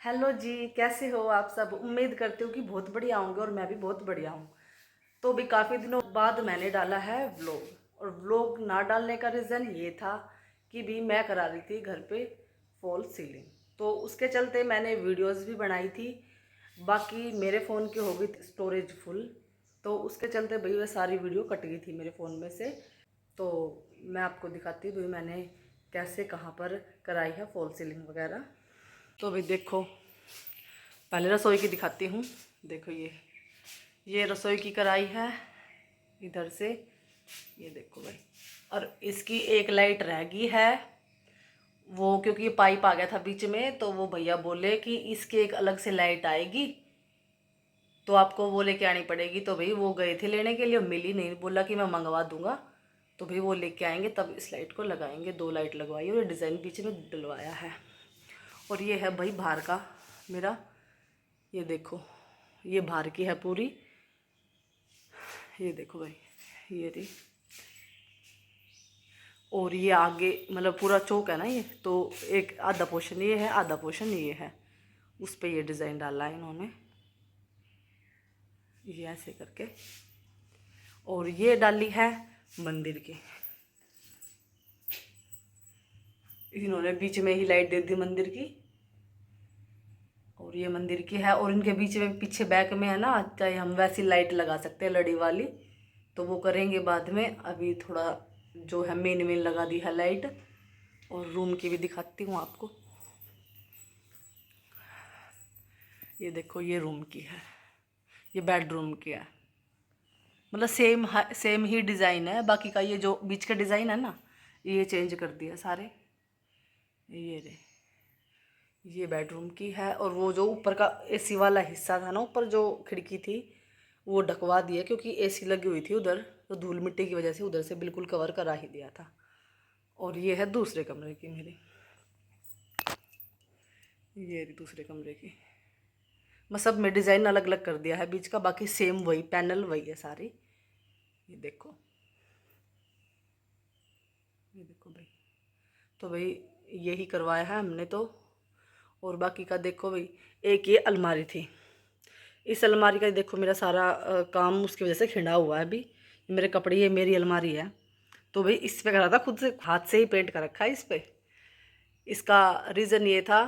Hello जी, कैसे हो आप सब। उम्मीद करती हूँ कि बहुत बढ़िया होंगे और मैं भी बहुत बढ़िया हूँ। तो भी काफ़ी दिनों बाद मैंने डाला है व्लॉग। और व्लॉग ना डालने का रीज़न ये था कि भी मैं करा रही थी घर पे फॉल सीलिंग, तो उसके चलते मैंने वीडियोस भी बनाई थी। बाकी मेरे फ़ोन की हो गई थी स्टोरेज फुल, तो उसके चलते भाई वह सारी वीडियो कट गई थी मेरे फ़ोन में से। तो मैं आपको दिखाती हूँ भाई मैंने कैसे कहाँ पर कराई है फॉल सीलिंग वगैरह। तो भाई देखो, पहले रसोई की दिखाती हूँ। देखो ये रसोई की कढ़ाई है इधर से, ये देखो भाई। और इसकी एक लाइट रह गई है, वो क्योंकि ये पाइप आ गया था बीच में, तो वो भैया बोले कि इसके एक अलग से लाइट आएगी तो आपको वो लेके आनी पड़ेगी। तो भाई वो गए थे लेने के लिए, मिली नहीं, बोला कि मैं मंगवा दूंगा। तो भाई वो लेके आएंगे तब इस लाइट को लगाएंगे। दो लाइट लगवाई और ये डिज़ाइन बीच में डलवाया है। और ये है भाई बाहर का मेरा, ये देखो ये बाहर की है पूरी। ये देखो भाई, ये रही। और ये आगे मतलब पूरा चौक है ना ये, तो एक आधा पोर्शन ये है, आधा पोर्शन ये है, उस पे ये डिज़ाइन डाला है इन्होंने, ये ऐसे करके। और ये डाली है मंदिर की, इन्होंने बीच में ही लाइट दे दी मंदिर की। और ये मंदिर की है, और इनके बीच में पीछे बैक में है ना, चाहे हम वैसी लाइट लगा सकते हैं लड़ी वाली, तो वो करेंगे बाद में। अभी थोड़ा जो है मेन मेन लगा दी है लाइट। और रूम की भी दिखाती हूँ आपको। ये देखो ये रूम की है, ये बेडरूम की है। मतलब सेम ही डिज़ाइन है, बाकी का ये जो बीच का डिज़ाइन है ना, ये चेंज कर दिया सारे। ये रे, ये बेडरूम की है। और वो जो ऊपर का एसी वाला हिस्सा था ना, ऊपर जो खिड़की थी, वो ढकवा दिया क्योंकि एसी लगी हुई थी उधर, तो धूल मिट्टी की वजह से उधर से बिल्कुल कवर करा ही दिया था। और ये है दूसरे कमरे की मेरी, ये रही दूसरे कमरे की। मैं सब में डिज़ाइन अलग अलग कर दिया है बीच का, बाकी सेम वही पैनल वही है सारी। ये देखो, ये देखो भाई। तो भाई यही करवाया है हमने तो। और बाकी का देखो भाई, एक ये अलमारी थी, इस अलमारी का देखो मेरा सारा काम उसकी वजह से खिंडा हुआ है अभी। मेरे कपड़े, ये मेरी अलमारी है। तो भाई इस पे करा था खुद से, हाथ से ही पेंट कर रखा है इस पे। इसका रीज़न ये था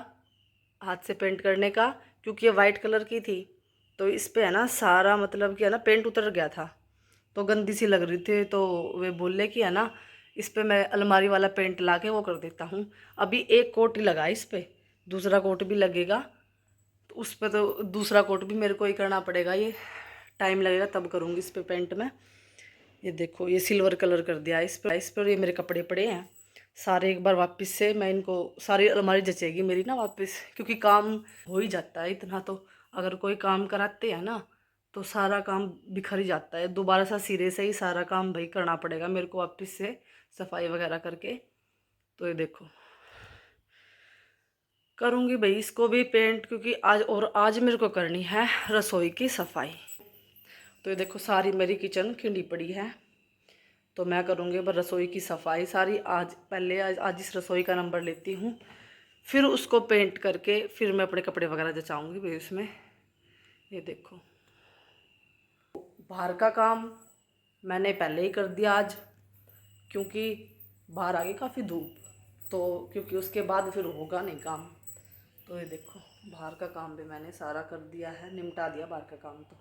हाथ से पेंट करने का, क्योंकि ये वाइट कलर की थी, तो इस पे है ना सारा मतलब कि है ना पेंट उतर गया था, तो गंदी सी लग रही थी। तो वे बोले कि है ना इस पे मैं अलमारी वाला पेंट ला के वो कर देता हूँ। अभी एक कोट ही लगा इस पे, दूसरा कोट भी लगेगा, तो उस पर तो दूसरा कोट भी मेरे को ही करना पड़ेगा। ये टाइम लगेगा तब करूँगी इस पे पेंट में। ये देखो ये सिल्वर कलर कर दिया इस पर। ये मेरे कपड़े पड़े हैं सारे, एक बार वापस से मैं इनको, सारी अलमारी जचेगी मेरी ना वापस, क्योंकि काम हो ही जाता है इतना तो। अगर कोई काम कराते हैं ना तो सारा काम बिखर ही जाता है, दोबारा सा सिरे से ही सारा काम भाई करना पड़ेगा मेरे को वापस से, सफाई वगैरह करके। तो ये देखो करूँगी भाई इसको भी पेंट, क्योंकि आज मेरे को करनी है रसोई की सफाई। तो ये देखो सारी मेरी किचन खिंडी पड़ी है, तो मैं करूँगी पर रसोई की सफाई सारी आज। पहले आज इस रसोई का नंबर लेती हूँ, फिर उसको पेंट करके फिर मैं अपने कपड़े वगैरह जचाऊँगी भाई उसमें। ये देखो बाहर का काम मैंने पहले ही कर दिया आज, क्योंकि बाहर आ गई काफ़ी धूप, तो क्योंकि उसके बाद फिर होगा नहीं काम। तो ये देखो बाहर का काम भी मैंने सारा कर दिया है, निपटा दिया बाहर का काम, तो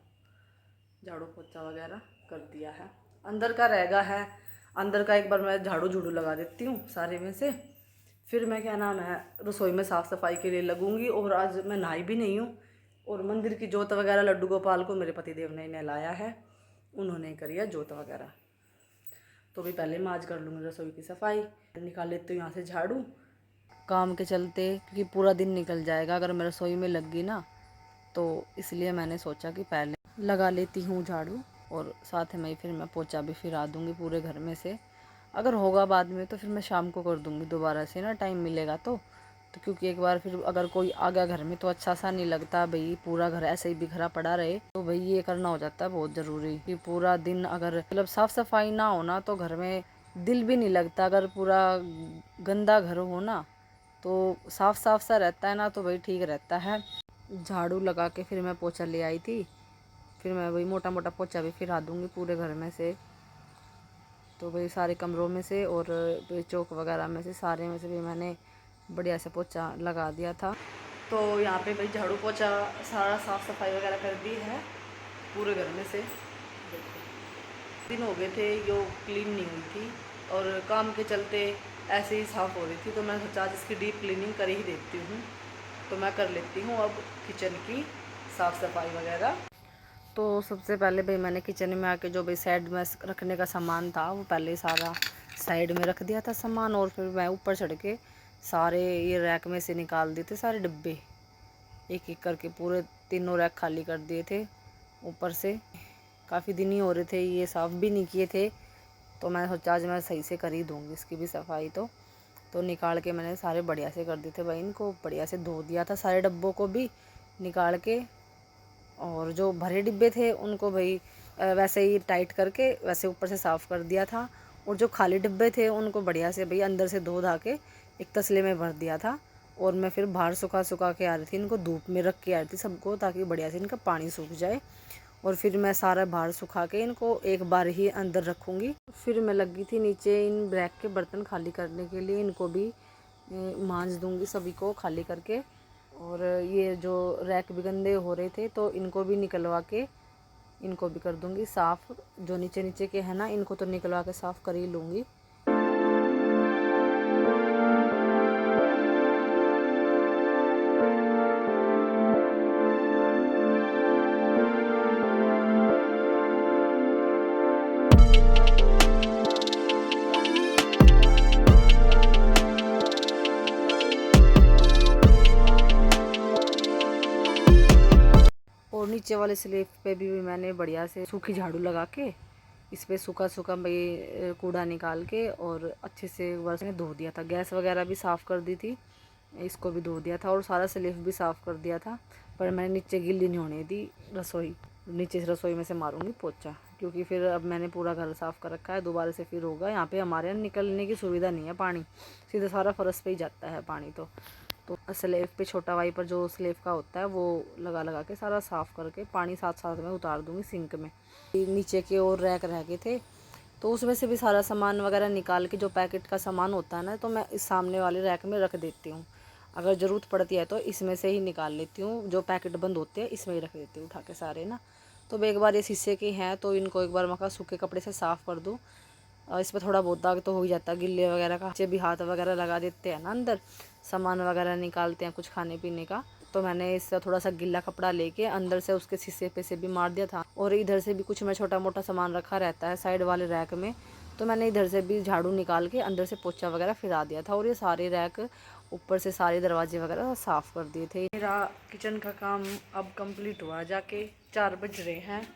झाड़ू पोछा वगैरह कर दिया है। अंदर का रहेगा है, अंदर का एक बार मैं झाड़ू झूड़ू लगा देती हूँ सारे में से, फिर मैं क्या नाम है रसोई में साफ़ सफाई के लिए लगूंगी। और आज मैं नहाई भी नहीं हूँ। और मंदिर की जोत वगैरह लड्डू गोपाल को मेरे पतिदेव ने नहलाया है, उन्होंने करी है जोत वगैरह। तो भी पहले मैं आज कर लूँगी रसोई की सफाई, निकाल लेती हूँ यहाँ से झाड़ू काम के चलते, क्योंकि पूरा दिन निकल जाएगा अगर मैं रसोई में लग गई ना। तो इसलिए मैंने सोचा कि पहले लगा लेती हूँ झाड़ू, और साथ में ही फिर मैं पोछा भी फिरा दूँगी पूरे घर में से। अगर होगा बाद में तो फिर मैं शाम को कर दूँगी दोबारा से ना, टाइम मिलेगा तो क्योंकि एक बार फिर अगर कोई आ गया घर में तो अच्छा सा नहीं लगता भाई, पूरा घर ऐसे ही बिखरा पड़ा रहे। तो भाई ये करना हो जाता है बहुत ज़रूरी, कि पूरा दिन अगर मतलब साफ़ सफाई ना होना तो घर में दिल भी नहीं लगता। अगर पूरा गंदा घर हो ना तो साफ़ साफ़ सा रहता है ना, तो भाई ठीक रहता है। झाड़ू लगा के फिर मैं पोछा ले आई थी। फिर मैं वही मोटा मोटा पोछा भी फिरा दूँगी पूरे घर में से, तो भाई सारे कमरों में से और चौक वगैरह में से, सारे में से भी मैंने बढ़िया से पोछा लगा दिया था। तो यहाँ पे भाई झाड़ू पोछा सारा साफ़ सफाई वगैरह कर दी है पूरे घर में से। दिन हो गए थे यो क्लीन नहीं हुई थी और काम के चलते ऐसे ही साफ़ हो रही थी, तो मैं सोचा आज इसकी डीप क्लीनिंग कर ही देती हूँ। तो मैं कर लेती हूँ अब किचन की साफ़ सफाई वगैरह। तो सबसे पहले भाई मैंने किचन में आके जो भाई साइड में रखने का सामान था वो पहले सारा साइड में रख दिया था सामान, और फिर मैं ऊपर चढ़ के सारे ये रैक में से निकाल दिए थे सारे डिब्बे, एक एक करके पूरे तीनों रैक खाली कर दिए थे ऊपर से। काफ़ी दिन ही हो रहे थे ये साफ़ भी नहीं किए थे, तो मैं सोचा आज मैं सही से कर ही दूँगी इसकी भी सफाई। तो निकाल के मैंने सारे बढ़िया से कर दिए थे भाई, इनको बढ़िया से धो दिया था सारे डब्बों को भी निकाल के, और जो भरे डिब्बे थे उनको भाई वैसे ही टाइट करके वैसे ऊपर से साफ़ कर दिया था, और जो खाली डिब्बे थे उनको बढ़िया से भाई अंदर से धो धा के एक तसले में भर दिया था। और मैं फिर बाहर सुखा के आ रही थी, इनको धूप में रख के आ रही थी सबको, ताकि बढ़िया से इनका पानी सूख जाए। और फिर मैं सारा बाहर सुखा के इनको एक बार ही अंदर रखूँगी। फिर मैं लगी थी नीचे इन रैक के बर्तन खाली करने के लिए, इनको भी मांज दूँगी सभी को खाली करके। और ये जो रैक भी गंदे हो रहे थे तो इनको भी निकलवा के इनको भी कर दूँगी साफ़। जो नीचे नीचे के हैं ना, इनको तो निकलवा के साफ़ कर ही लूँगी। और नीचे वाले स्लैब पे भी मैंने बढ़िया से सूखी झाड़ू लगा के इस पे सूखा सूखा भाई कूड़ा निकाल के और अच्छे से बस ने धो दिया था। गैस वगैरह भी साफ़ कर दी थी, इसको भी धो दिया था और सारा स्लैब भी साफ़ कर दिया था। पर मैंने नीचे गिल्ली नहीं होने दी रसोई, नीचे से रसोई में से मारूंगी पोछा, क्योंकि फिर अब मैंने पूरा घर साफ़ कर रखा है, दोबारा से फिर होगा। यहाँ पे हमारे यहाँ निकलने की सुविधा नहीं है, पानी सीधा सारा फर्श पे ही जाता है पानी। तो स्लैब पे छोटा वाइपर जो स्लैब का होता है वो लगा के सारा साफ़ करके पानी साथ साथ में उतार दूँगी सिंक में। नीचे के और रैक रह गए थे तो उसमें से भी सारा सामान वगैरह निकाल के, जो पैकेट का सामान होता है ना, तो मैं इस सामने वाले रैक में रख देती हूँ। अगर ज़रूरत पड़ती है तो इसमें से ही निकाल लेती हूँ, जो पैकेट बंद होते हैं इसमें ही रख देती हूँ उठा के सारे ना। तो एक बार ये शीशे के हैं तो इनको एक बार मैं सूखे कपड़े से साफ़ कर दूँ। इस पर थोड़ा बहुत दाग तो हो ही जाता है गिल्ले वगैरह का, बच्चे भी हाथ वगैरह लगा देते हैं ना अंदर, सामान वगैरह निकालते हैं कुछ खाने पीने का। तो मैंने इससे थोड़ा सा गिल्ला कपड़ा लेके अंदर से उसके शीशे पे से भी मार दिया था, और इधर से भी कुछ मैं छोटा मोटा सामान रखा रहता है साइड वाले रैक में, तो मैंने इधर से भी झाड़ू निकाल के अंदर से पोछा वगैरह फिरा दिया था। और ये सारे रैक ऊपर से सारे दरवाजे वगैरह साफ़ कर दिए थे। मेरा किचन का काम अब कंप्लीट हुआ, जाके 4 बज रहे हैं,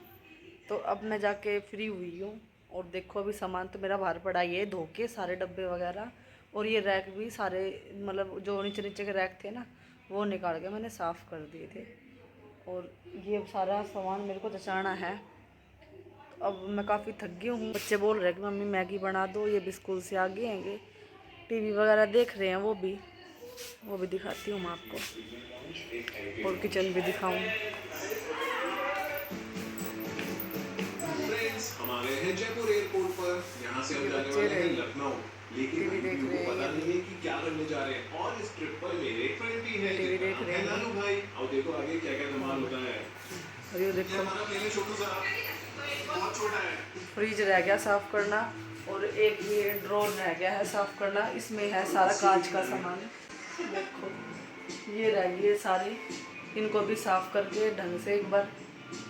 तो अब मैं जाके फ्री हुई हूँ। और देखो अभी सामान तो मेरा बाहर पड़ा ही है धो के, सारे डब्बे वगैरह, और ये रैक भी सारे मतलब जो नीचे नीचे के रैक थे ना वो निकाल के मैंने साफ़ कर दिए थे। और ये सारा सामान मेरे को जचाना है। अब मैं काफ़ी थक गई हूँ। बच्चे बोल रहे हैं कि मम्मी मैगी बना दो, ये भी स्कूल से आ गए हैं, टीवी वगैरह देख रहे हैं, वो भी दिखाती हूँ मैं आपको, और किचन भी दिखाऊँ। हमारे हैं जयपुर एयरपोर्ट पर, यहाँ से हम जाने वाले हैं लखनऊ, लेकिन टीवी को पता नहीं है कि क्या करने जा रहे हैं। और इस ट्रिप पर मेरे एक फ्रेंड भी है, टीवी देख रहे हैं नानू भाई। और देखो आगे क्या क्या धमाल होता है। और ये देखो हमारा पहले छोटू सा बहुत छोटा है, फ्रिज रह गया साफ़ करना, और एक ये ड्रॉर रह गया है साफ़ करना, इसमें है सारा कांच का सामान। देखो ये रह गई है सारी, इनको भी साफ़ करके ढंग से एक बार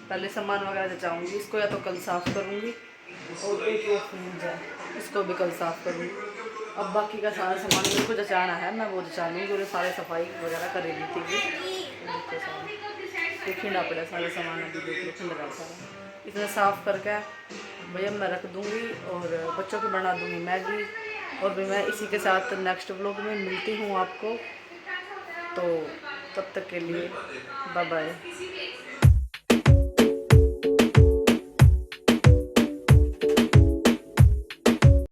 पहले सामान वगैरह जचाऊँगी। इसको या तो कल साफ़ करूँगी, और एक वो फ्रिज है इसको भी कल साफ़ करूँगी। अब बाकी का सारा सामान मेरे को जचाना है, मैं वो जचा लूँगी, और सारे सफाई वगैरह कर रही थी। खिंडा पड़ा सारे सामान, अभी देख लो खिंड रहा सारा, इतना साफ़ करके भैया मैं रख दूँगी, और बच्चों को बना दूँगी मैगी। और भी मैं इसी के साथ नेक्स्ट व्लॉग में मिलती हूँ आपको, तो तब तक के लिए बाय बाय।